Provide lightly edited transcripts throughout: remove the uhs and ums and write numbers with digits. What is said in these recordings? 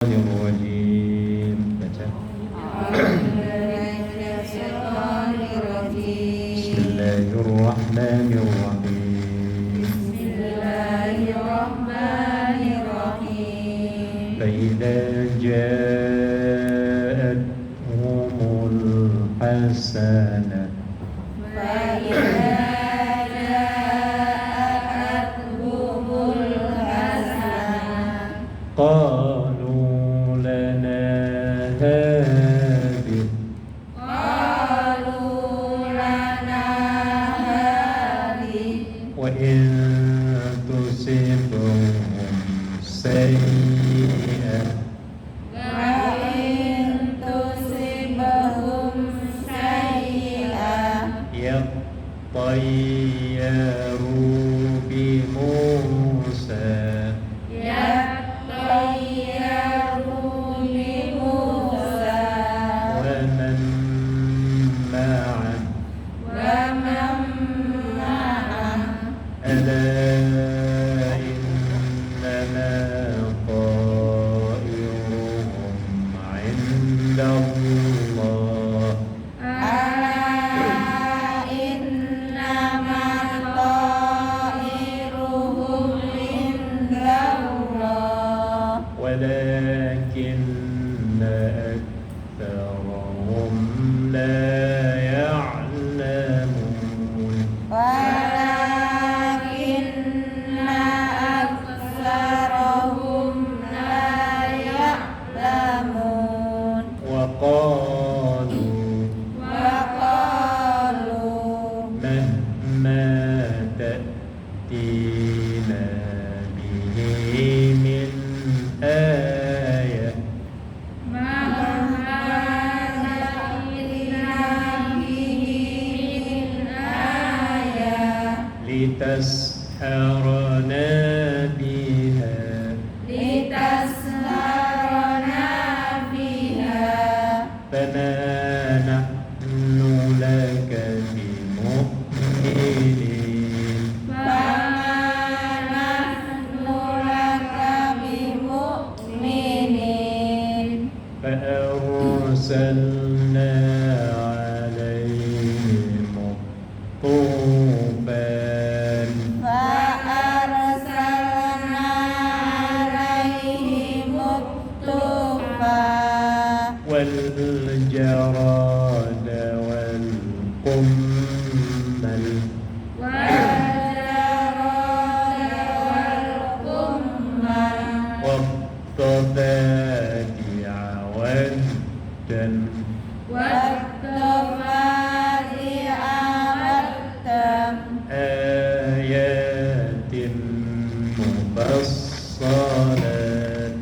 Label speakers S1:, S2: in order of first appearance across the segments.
S1: الرجيم بسم الله الرحمن الرحيم فإذا جاءتهم الحسنة قالوا لنا هذه وإن تصبهم سيئة يطيروا بموسى ومن معه ألا إنما طائرهم عند الله ولكن أكثرهم لا يعلمون وقالوا مهما تأتينا به من آية لتسحرنا بها فما نحن لك بمؤمنين فأرسلنا عليهم الطوفان والجراد والقمل والضفادع والدم آيات مفصلات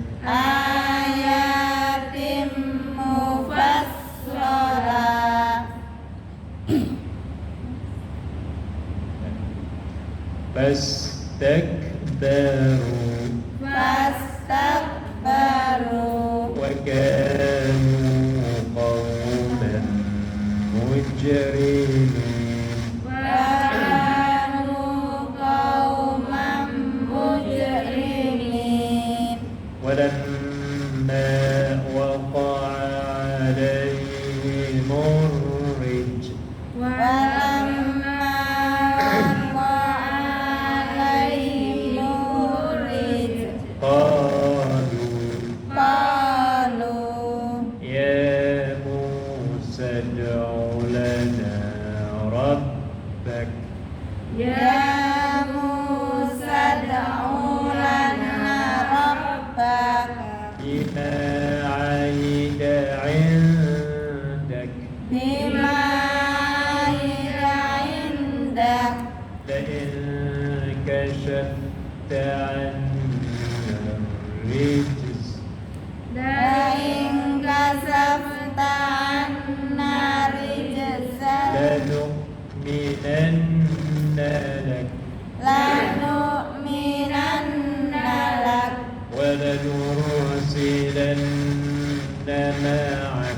S1: فاستكبروا وكانوا قوما مجرمين ولما وقع عليهم الرجز قالوا يا موسى ادع لنا ربك بما عهد عندك لئن كشفت عنا الرجز لنؤمنن لك ولنرسلن معك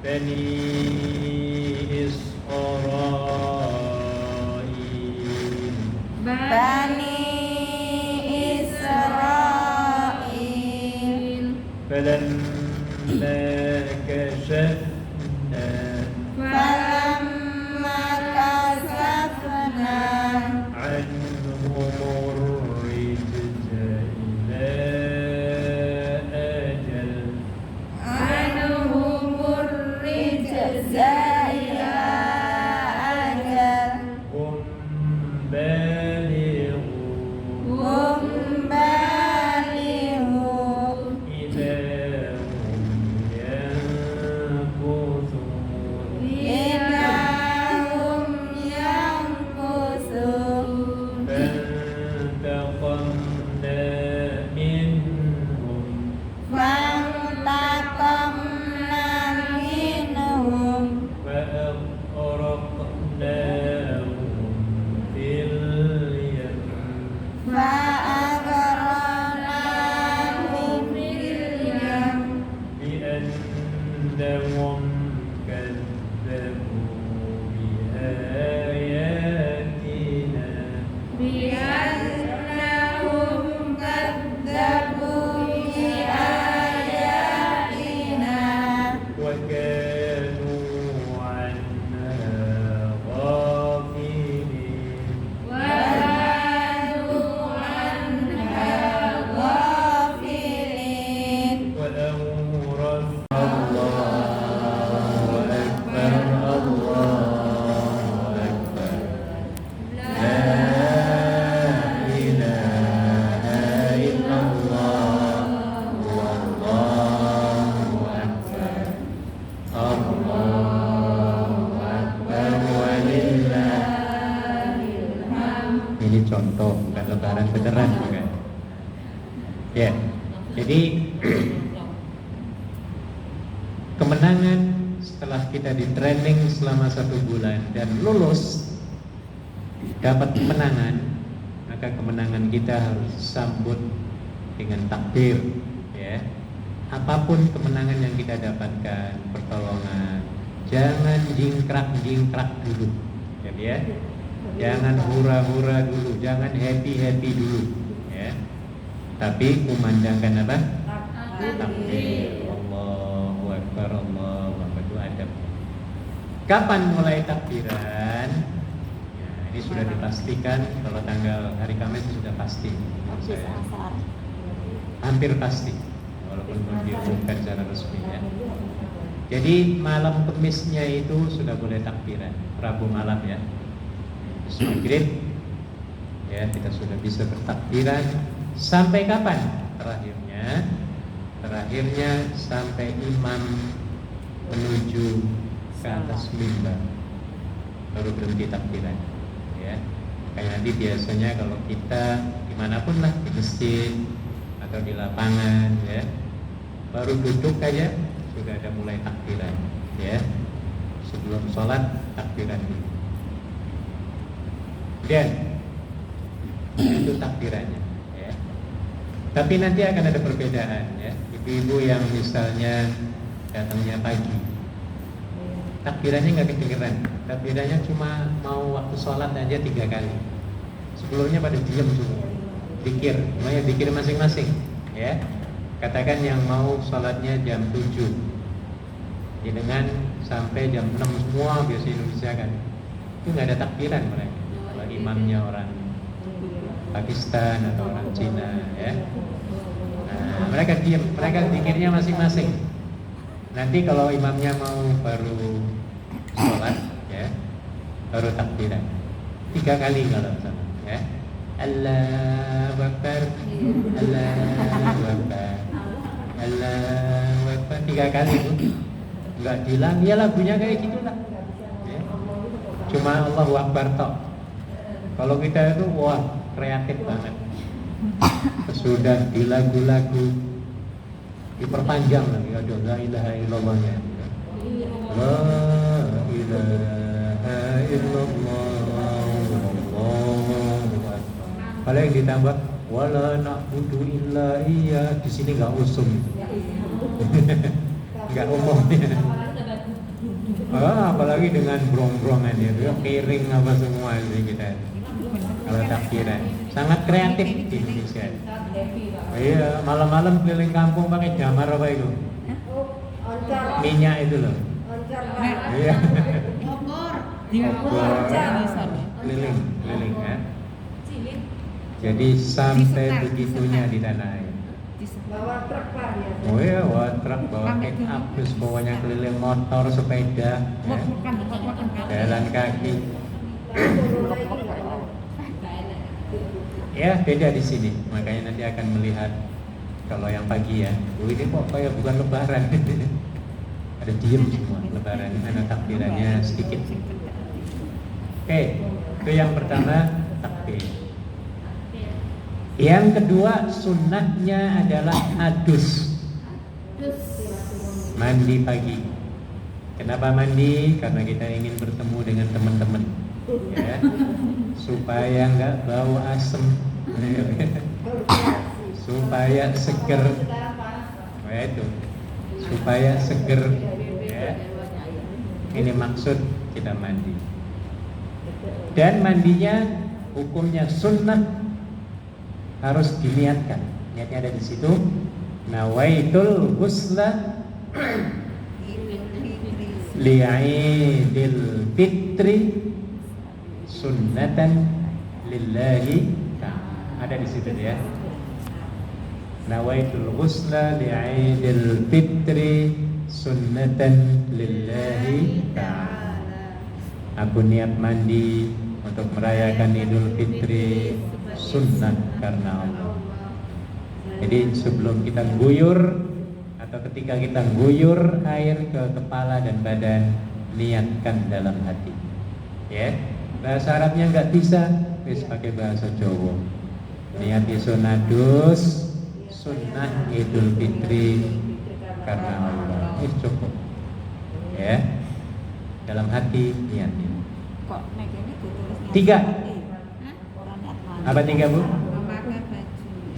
S1: بني إسرائيل
S2: Bani
S1: فلما كشفنا عنهم الرجز إلى أجل هم بالغون إذا هم ينكثون فانتقمنا منهم فأغرقناهم في اليم بأنهم كذبوا بآياتنا وكانوا عنها غافلين وأورث الله أكبر الله أكبر لا إله إلا الله والله أكبر الله أكبر ولله. Ini contoh, bukan lebaran beneran bukan? Ya, jadi kemenangan setelah kita di training selama 1 bulan dan lulus dapat kemenangan, maka kemenangan kita harus sambut dengan takbir, ya. Apapun kemenangan yang kita dapatkan, pertolongan, jangan jingkrak dulu, ya. Jangan hura-hura dulu, jangan happy dulu, ya. Tapi kumandangkan apa? Takbir. Allahu Akbar, Allahu Akbar, itu adab. Kapan mulai takbiran? Ya, ini sudah dipastikan kalau tanggal hari Kamis sudah pasti. Hampir pasti, walaupun belum diumumkan secara resmi, ya. Jadi malam Kemisnya itu sudah boleh takbiran, Rabu malam, ya. Maghrib, ya, kita sudah bisa bertakbiran. Sampai kapan? Terakhirnya sampai imam menuju ke atas mimbar baru berhenti takbiran, ya. Kayak nanti biasanya kalau kita dimanapun lah, di masjid atau di lapangan, ya, baru duduk aja sudah ada mulai takbiran, ya. Sebelum sholat takbiran dulu. Dan itu takbirannya, ya. Tapi nanti akan ada perbedaan, ya. Ibu-ibu yang misalnya datangnya pagi, takbirannya nggak kedengeran. Takbirannya cuma mau waktu sholat aja 3 kali. Sebelumnya pada diam semua, zikir, semuanya zikir masing-masing, ya. Katakan yang mau sholatnya jam 7, dengan sampai jam 6 semua biasa Indonesia kan, itu nggak ada takbiran mereka. Imamnya orang Pakistan atau orang Cina, ya. Nah, mereka diam, mereka zikirnya masing-masing. Nanti kalau imamnya mau baru sholat, ya, baru takbiran 3 kali kalau salah, ya. Allahu Akbar, Allahu Akbar, Allahu Akbar 3 kali itu. Enggak bilang, ya lagunya kayak gitulah, ya. Cuma Allahu Akbar tok. Kalau kita itu wah kreatif banget. Sudah di lagu-lagu diperpanjang lagi, ada la ilaha illallahnya. La ilaha illallah. Kalau yang ditambah wala na'budu illa iya, di sini enggak usum. Enggak umumnya. Apalagi dengan brong-brongan itu, piring apa semua ini kita. kalau takbiran. Sangat kreatif di Indonesia. Iya, malam-malam keliling kampung pakai damar apa itu? Minyak itu loh. Iya. Obor. Keliling ya. Jadi sampai begitunya di tanah air.
S2: Bawa truk Pak ya.
S1: Oh iya, bawa truk, bawa pick up, terus bawanya keliling motor, sepeda, ya. Jalan kaki. Ya beda di sini, makanya nanti akan melihat kalau yang pagi ya. Oh ini kok kayak bukan lebaran. Ada diem semua, lebaran mana takbirannya sedikit. Oke, itu yang pertama takbir. Yang kedua sunnahnya adalah adus. Mandi pagi. Kenapa mandi? Karena kita ingin bertemu dengan teman-teman, ya, supaya nggak bau asem, supaya seger. Oh, itu, supaya seger. Ya. Ini maksud kita mandi. Dan mandinya hukumnya sunnah, harus diniatkan. Niatnya ada di situ. Nawaitul ghusla li'idil fitri sunnatan lillahi ta'ala. Ada di situ ya. Nawaitul ghusla li'idil fitri sunnatan lillahi ta'ala. Aku niat mandi untuk merayakan Idul Fitri sunnah karena Allah. Jadi sebelum kita guyur atau ketika kita guyur air ke kepala dan badan, niatkan dalam hati. Ya, bahasa Arabnya nggak bisa, wis pakai bahasa Jawa. Niat sunadus sunnah Idul Fitri karena Allah. Ini cukup. Ya, dalam hati niatnya. Tiga. Apa tiga, Bu?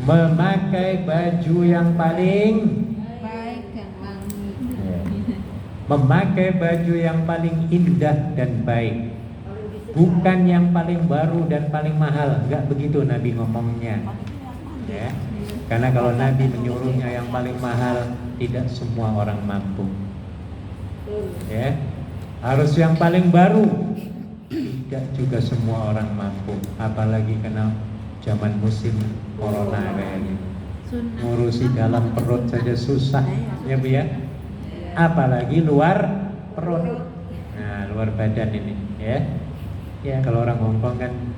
S1: Memakai baju yang paling
S3: baik dan wangi.
S1: Memakai baju yang paling indah dan baik. Bukan yang paling baru dan paling mahal. Enggak begitu Nabi ngomongnya. Ya. Karena kalau Nabi menyuruhnya yang paling mahal, tidak semua orang mampu. Ya. Harus yang paling baru. Tidak juga semua orang mampu, apalagi kena zaman musim corona kayak gini. Ngurusi dalam perut saja susah, ya Bu ya. Apalagi luar perut. Nah, luar badan ini, ya. Ya, kalau orang Hongkong kan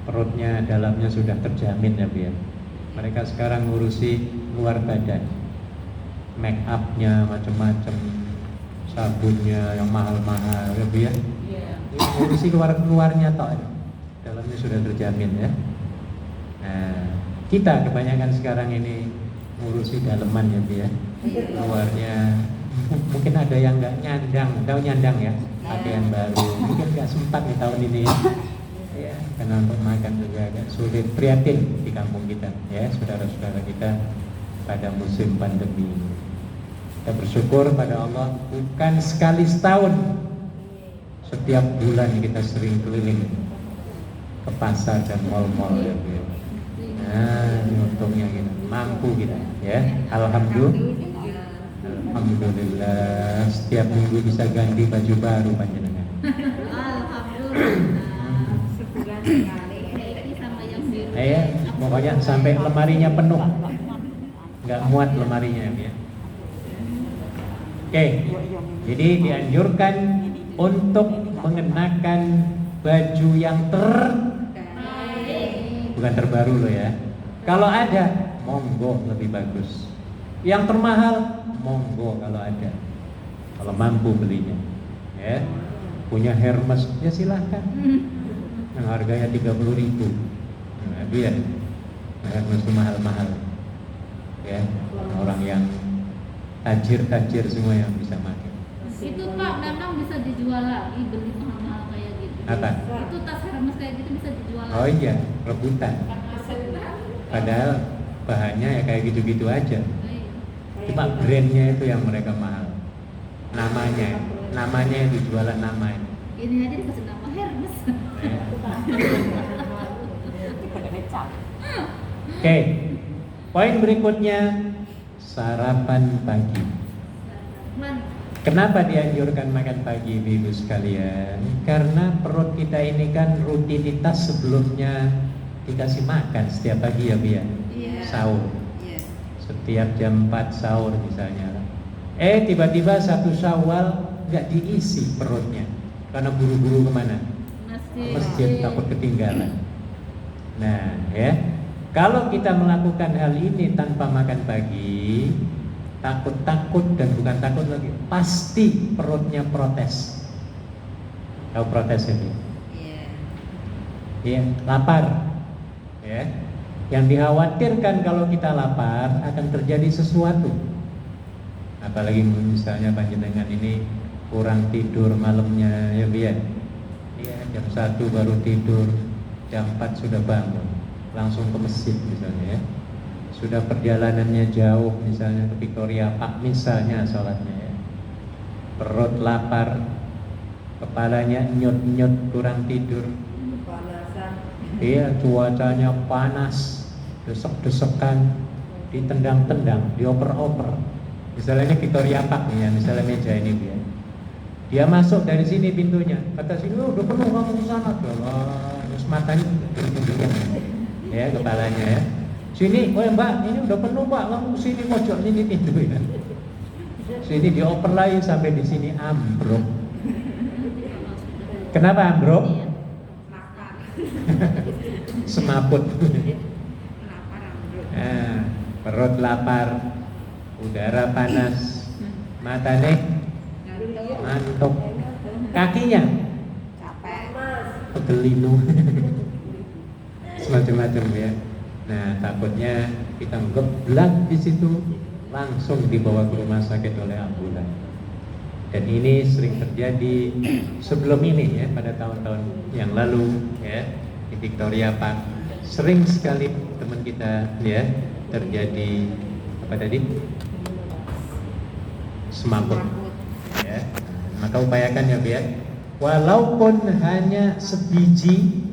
S1: perutnya dalamnya sudah terjamin ya Bu ya. Mereka sekarang ngurusi luar badan. Make up-nya macam-macam, sabunnya yang mahal-mahal ya Bu ya. Ngurusi luarnya toh, dalamnya sudah terjamin ya. Nah, kita kebanyakan sekarang ini ngurusi daleman ya Bu ya. Luarnya mungkin ada yang nggak nyandang, tahu nyandang ya, pakaian baru. Mungkin nggak sempat di tahun ini ya, karena untuk makan juga agak sulit, prihatin di kampung kita ya, saudara-saudara kita pada musim pandemi. Kita bersyukur pada Allah, bukan sekali setahun, setiap bulan kita sering keliling ke pasar dan mal-mal ya. Nah, ini untungnya kita mampu kita ya. Alhamdulillah setiap minggu bisa ganti baju baru panjenengan.
S3: Alhamdulillah. Sebulan sekali. Ini sama yang biru.
S1: Ya, pokoknya sampai lemarinya penuh. Nggak muat lemarinya ya. Oke. Jadi dianjurkan untuk mengenakan baju yang bukan terbaru loh ya. Kalau ada, monggo lebih bagus. Yang termahal, monggo kalau ada. Kalau mampu belinya, ya. Punya Hermes, ya silahkan. Yang harganya 30.000. Nah, biar Hermes itu mahal-mahal. Ya, orang yang tajir-tajir semua yang bisa pakai.
S3: Itu Pak memang bisa dijual lagi, beli mahal-mahal kayak gitu.
S1: Apa?
S3: Itu tas Hermes kayak gitu bisa dijual lagi.
S1: Oh iya, rebutan. Padahal bahannya ya kayak gitu-gitu aja. Cuma brandnya itu yang mereka mahal. Namanya itu jualan namanya.
S3: Ini aja dikasih nama Hermes.
S1: Oke. Poin berikutnya, sarapan pagi.
S3: Man,
S1: Kenapa dianjurkan makan pagi, Ibu sekalian? Karena perut kita ini kan rutinitas sebelumnya dikasih makan setiap pagi ya, Bia.
S2: Iya.
S1: Sahur.
S2: Iya.
S1: Setiap jam 4 sahur misalnya. Tiba-tiba 1 Syawal nggak diisi perutnya karena buru-buru kemana? Ke masjid, takut ketinggalan. Nah, ya. Kalau kita melakukan hal ini tanpa makan pagi, takut dan bukan takut lagi, pasti perutnya protes. Tahu protesnya dia?
S2: Iya.
S1: Iya, lapar. Ya. Yang dikhawatirkan kalau kita lapar akan terjadi sesuatu. Apalagi misalnya panjenengan ini kurang tidur malamnya, ya biar. Iya, jam 1 baru tidur, jam 4 sudah bangun, langsung ke masjid misalnya ya. Sudah perjalanannya jauh misalnya ke Victoria Park misalnya sholatnya ya. Perut lapar, kepalanya nyut-nyut kurang tidur.
S2: Kepanasan.
S1: Iya, cuacanya panas, desek-desekan, ditendang-tendang, dioper-oper. Misalnya ini Victoria Park nih ya, misalnya meja ini dia masuk dari sini pintunya, kata sini, udah penuh kamu ke sana, terus matanya ya, kepalanya ya. Sini, oh ya mbak, ini udah penuh mbak, kamu sini pojok sini tidur ya. Sini dioper lagi sampai di sini ambruk. Kenapa ambruk?
S2: Makan.
S1: Semaput.
S2: Kenapa rambut?
S1: Nah, perut lapar, udara panas, matanya ngantuk, kakinya
S2: Capek.
S1: pegelinu, semacam-macam ya. Nah, takutnya kita ngeblak di situ, langsung dibawa ke rumah sakit oleh ambulan. Dan ini sering terjadi sebelum ini ya, pada tahun-tahun yang lalu ya, di Victoria Park sering sekali teman kita ya terjadi apa tadi? Semaput ya. Maka upayakan ya biar walaupun hanya sebiji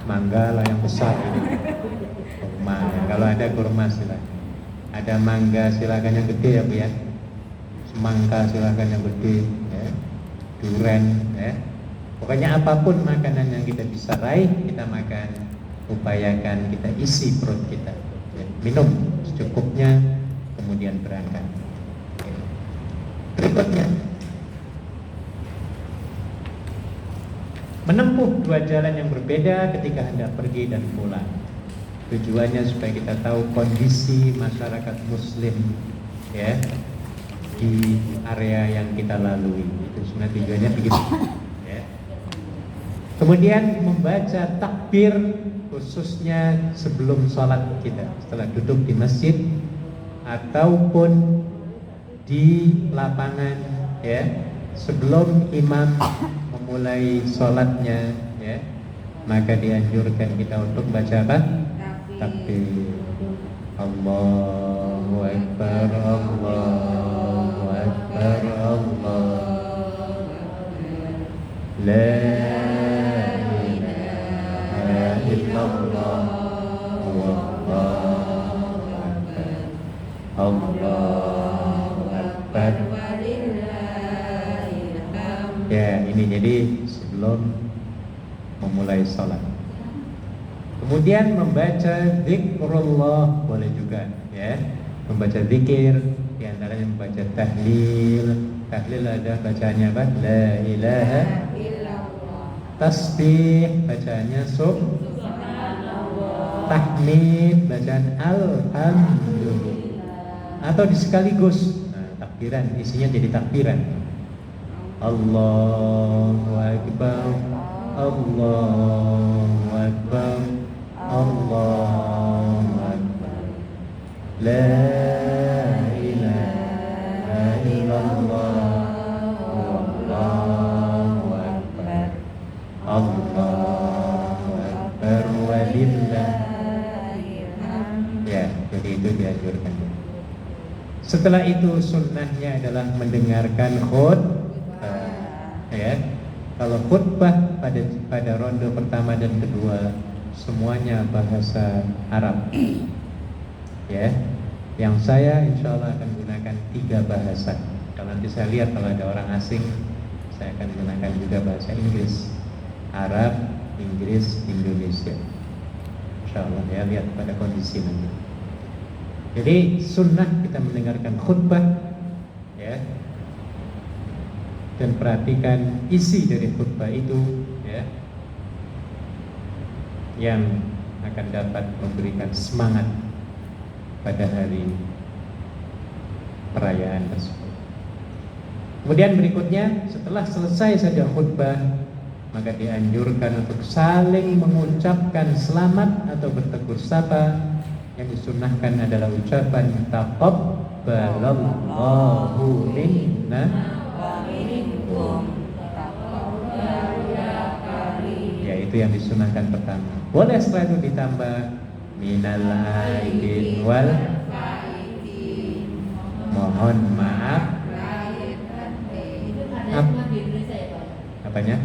S1: mangga lah yang besar ini. Kurma. Kalau ada kurma silakan. Ada mangga silakan yang gede ya Bu ya. Semangka silakan yang gede ya. Duren ya. Pokoknya apapun makanan yang kita bisa raih kita makan. Upayakan kita isi perut kita ya. Minum secukupnya kemudian berangkat ya. Berikutnya menempuh 2 jalan yang berbeda ketika hendak pergi dan pulang. Tujuannya supaya kita tahu kondisi masyarakat muslim ya di area yang kita lalui. Itu sebenarnya tujuannya begitu ya. Kemudian membaca takbir khususnya sebelum sholat kita, setelah duduk di masjid ataupun di lapangan ya, sebelum imam memulai sholatnya ya, maka dianjurkan kita untuk baca apa? Takbir. Allahu Akbar, Allahu Akbar, Allahu la ilaha illallah, Allahu Akbar, Allahu Akbar. Ya, ini jadi sebelum memulai sholat. Kemudian membaca zikrullah boleh juga ya. Membaca zikir, di antaranya membaca tahlil. Tahlil ada bacaannya apa? La ilaha illallah. Tasbih bacaannya subhanallah. Tahmid bacaan alhamdulillah. Atau sekaligus takbiran, isinya jadi takbiran. Allahu Akbar, Allahu Akbar, Allahu Akbar, la ilaha illallah, Allahu Akbar, Allahu Akbar, walillahil hamd. Ya, jadi itu dianjurkan. Setelah itu sunnahnya adalah mendengarkan khutbah. Ya, kalau khutbah pada ronde pertama dan kedua semuanya bahasa Arab. Ya, yang saya insya Allah akan gunakan 3 bahasa. Kalau nanti saya lihat kalau ada orang asing, saya akan gunakan juga bahasa Inggris, Arab, Inggris, Indonesia. Insya Allah ya, lihat pada kondisi nanti. Jadi sunnah kita mendengarkan khutbah, ya, dan perhatikan isi dari khutbah itu, ya, yang akan dapat memberikan semangat pada hari perayaan tersebut. Kemudian berikutnya, setelah selesai saja khutbah, maka dianjurkan untuk saling mengucapkan selamat atau bertegur sapa. Yang disunnahkan adalah ucapan taqabbalallahu minna
S2: Wa minkum taqabbal ya karim.
S1: ya, itu yang disunnahkan pertama. Boleh setelah itu ditambah minal aidin wal mohon maaf.
S3: Itu ada cuma di Indonesia ya Pak?
S1: Apanya?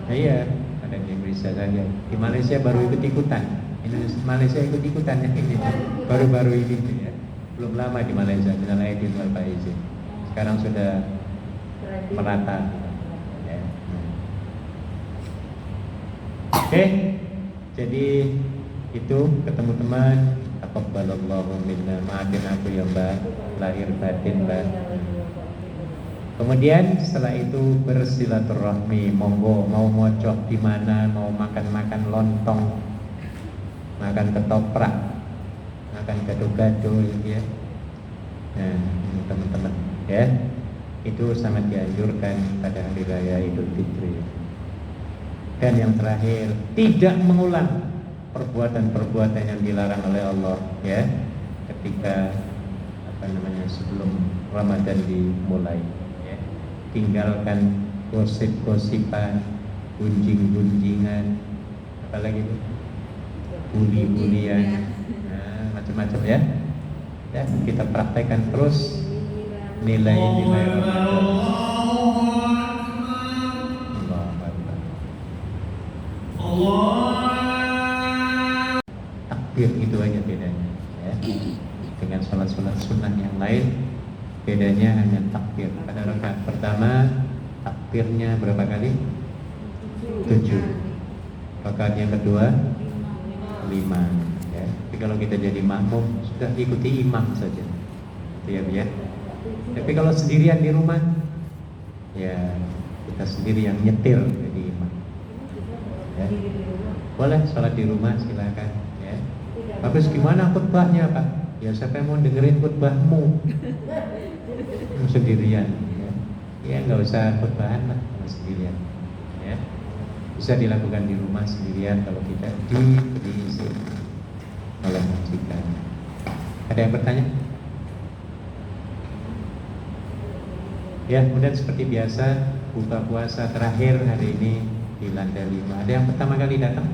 S1: Nah, iya, ada di Indonesia saja. Di Malaysia baru ikut-ikutan. Malaysia ikut-ikutan ya ini. Baru-baru ini ya. Belum lama di Malaysia minal aidin wal faizin. Sekarang sudah merata. Ya. Oke. Jadi itu ketemu teman, taqabbalallahu minna, maafin aku ya Mbak, lahir batin Mbak. Kemudian setelah itu bersilaturahmi, monggo mau mocok di mana, mau makan-makan lontong, makan ketoprak, makan gado-gado ya. Nah, ini teman-teman ya. Itu sangat dianjurkan pada hari raya Idul Fitri. Dan yang terakhir, tidak mengulang perbuatan-perbuatan yang dilarang oleh Allah ya, ketika sebelum Ramadan dimulai ya. Tinggalkan gosip-gosipan, gunjing-gunjingan, apalagi itu bully-bulian, nah, macam-macam ya. Dan kita praktekkan terus nilai-nilai Ramadan. Takbir itu aja bedanya ya. Dengan sholat-sholat sunnah yang lain, bedanya hanya takbir. Pada rakaat pertama takbirnya berapa kali? 7. Rakaat yang kedua 5 ya. Tapi kalau kita jadi makmum sudah ikuti imam saja. Itu ya. Tapi kalau sendirian di rumah, ya kita sendiri yang nyetir jadi imam. Ya. Boleh sholat di rumah silakan ya. Habis gimana khutbahnya Pak? Ya siapa yang mau dengerin khutbahmu? Sendirian ya. Ya nggak usah khutbahan lah kalau sendirian ya. Bisa dilakukan di rumah sendirian kalau kita diisi oleh majikan. Ada yang bertanya? Ya, kemudian seperti biasa buka puasa terakhir hari ini di lantai 5. Ada yang pertama kali datang?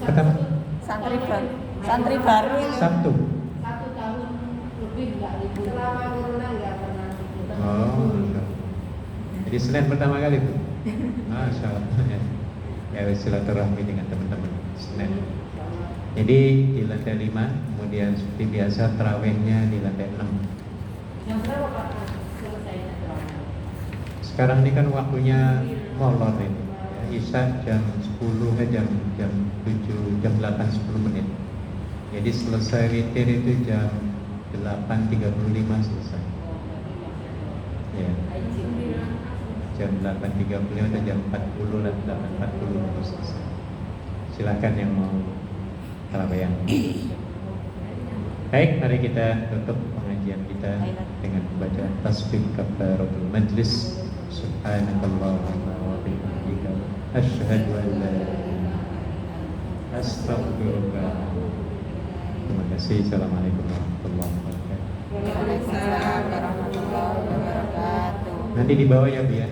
S1: Pertama?
S2: Santri baru ini.
S1: Sabtu.
S3: 1 tahun lebih nggak libur.
S2: Selama corona nggak pernah libur.
S1: Oh, enggak. Jadi Senin pertama kali Bu? Masya Allah ya. Ya silaturahmi dengan teman-teman Senin. Jadi di lantai 5, kemudian seperti biasa tarawihnya di lantai 6.
S3: Yang berapa Pak selesainya terawih?
S1: Sekarang ini kan waktunya molor ini. Ya, Isya jam 10 jam 7, jam 8 10 menit. Jadi selesai witir itu jam 8.35 selesai. Ya. Jam 8.35 atau jam 40 lah, 8.40 baru selesai. Silakan yang mau tarawih. Baik, mari kita tutup pengajian kita dengan membaca tasbih kafaratul majlis. Subhanakallahumma wa bihamdika asyhadu an la ilaha illa anta astaghfiruka. Terima kasih. Assalamualaikum warahmatullahi wabarakatuh.
S2: Waalaikumsalam warahmatullahi wabarakatuh.
S1: Nanti di bawah ya Bu ya.